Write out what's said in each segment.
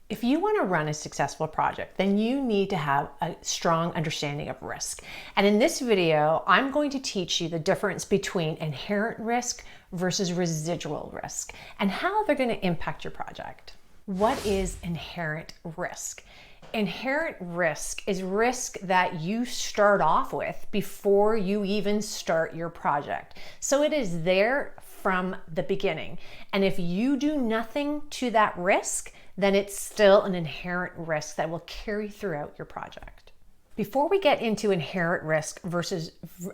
If you want to run a successful project, then you need to have a strong understanding of risk. And in this video, I'm going to teach you the difference between inherent risk versus residual risk and how they're going to impact your project. What is inherent risk? Inherent risk is risk that you start off with before you even start your project. So it is there from the beginning. And if you do nothing to that risk, then it's still an inherent risk that will carry throughout your project. Before we get into inherent risk versus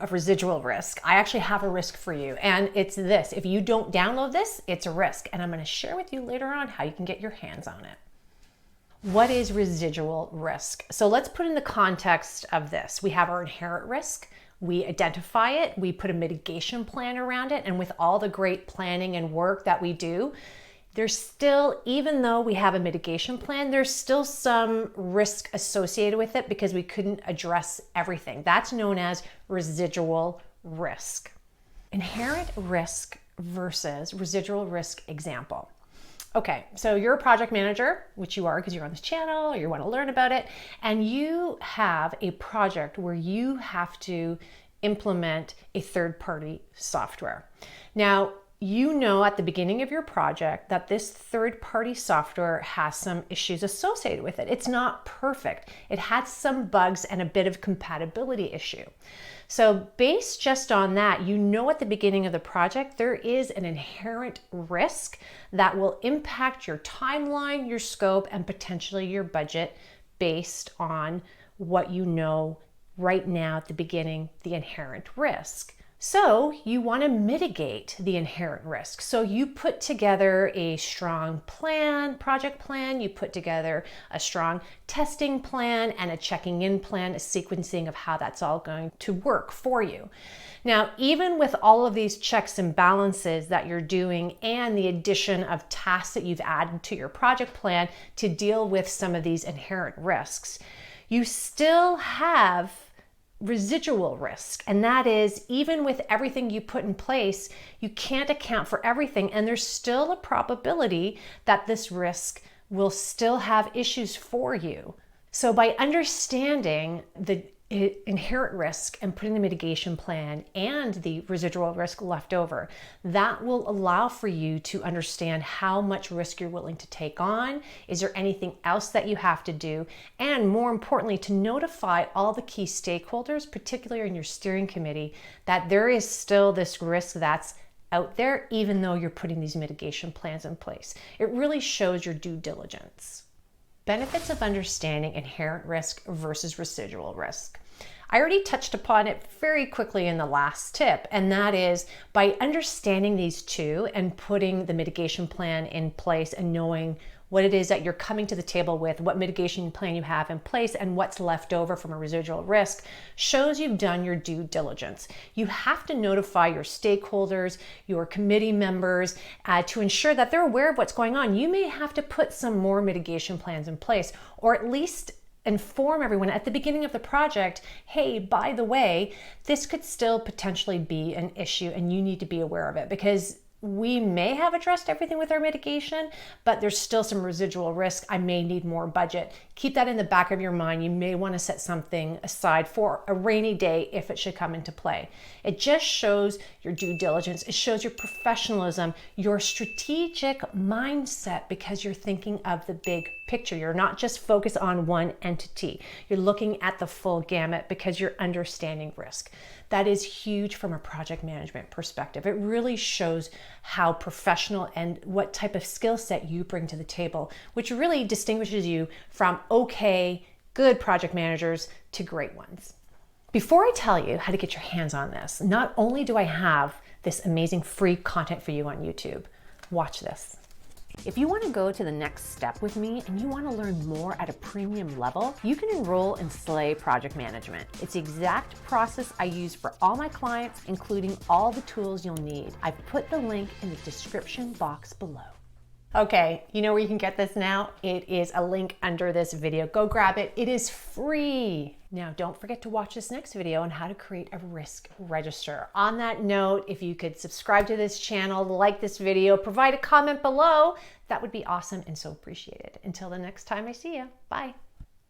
residual risk, I actually have a risk for you, and it's this. If you don't download this, it's a risk, and I'm going to share with you later on how you can get your hands on it. What is residual risk? So let's put in the context of this. We have our inherent risk. We identify it, we put a mitigation plan around it, and with all the great planning and work that we do, there's still, even though we have a mitigation plan, there's still some risk associated with it because we couldn't address everything. That's known as residual risk. Inherent risk versus residual risk example. Okay, so you're a project manager, which you are because you're on this channel or you want to learn about it, and you have a project where you have to implement a third-party software. Now, you know at the beginning of your project that this third-party software has some issues associated with it. It's not perfect. It has some bugs and a bit of compatibility issue. So based just on that, you know at the beginning of the project, there is an inherent risk that will impact your timeline, your scope, and potentially your budget based on what you know right now at the beginning, the inherent risk. So you want to mitigate the inherent risk. So you put together a strong plan, project plan, you put together a strong testing plan and a checking in plan, a sequencing of how that's all going to work for you. Now, even with all of these checks and balances that you're doing and the addition of tasks that you've added to your project plan to deal with some of these inherent risks, you still have residual risk. And that is, even with everything you put in place, you can't account for everything. And there's still a probability that this risk will still have issues for you. So by understanding the inherent risk and putting the mitigation plan and the residual risk left over, that will allow for you to understand how much risk you're willing to take on. Is there anything else that you have to do? And more importantly, to notify all the key stakeholders, particularly in your steering committee, that there is still this risk that's out there, even though you're putting these mitigation plans in place. It really shows your due diligence. Benefits of understanding inherent risk versus residual risk. I already touched upon it very quickly in the last tip, and that is by understanding these two and putting the mitigation plan in place and knowing what it is that you're coming to the table with, what mitigation plan you have in place, and what's left over from a residual risk shows you've done your due diligence. You have to notify your stakeholders, your committee members, to ensure that they're aware of what's going on. You may have to put some more mitigation plans in place, or at least inform everyone at the beginning of the project, hey, by the way, this could still potentially be an issue and you need to be aware of it, because we may have addressed everything with our mitigation, but there's still some residual risk. I may need more budget. Keep that in the back of your mind. You may want to set something aside for a rainy day if it should come into play. It just shows your due diligence. It shows your professionalism, your strategic mindset, because you're thinking of the big picture. You're not just focused on one entity. You're looking at the full gamut because you're understanding risk. That is huge from a project management perspective. It really shows how professional and what type of skill set you bring to the table, which really distinguishes you from okay, good project managers to great ones. Before I tell you how to get your hands on this, not only do I have this amazing free content for you on YouTube, watch this. If you want to go to the next step with me and you want to learn more at a premium level, you can enroll in Slay Project Management. It's the exact process I use for all my clients, including all the tools you'll need. I've put the link in the description box below. Okay, you know where you can get this now? It is a link under this video. Go grab it. It is free. Now, don't forget to watch this next video on how to create a risk register. On that note, if you could subscribe to this channel, like this video, provide a comment below, that would be awesome and so appreciated. Until the next time I see you, bye.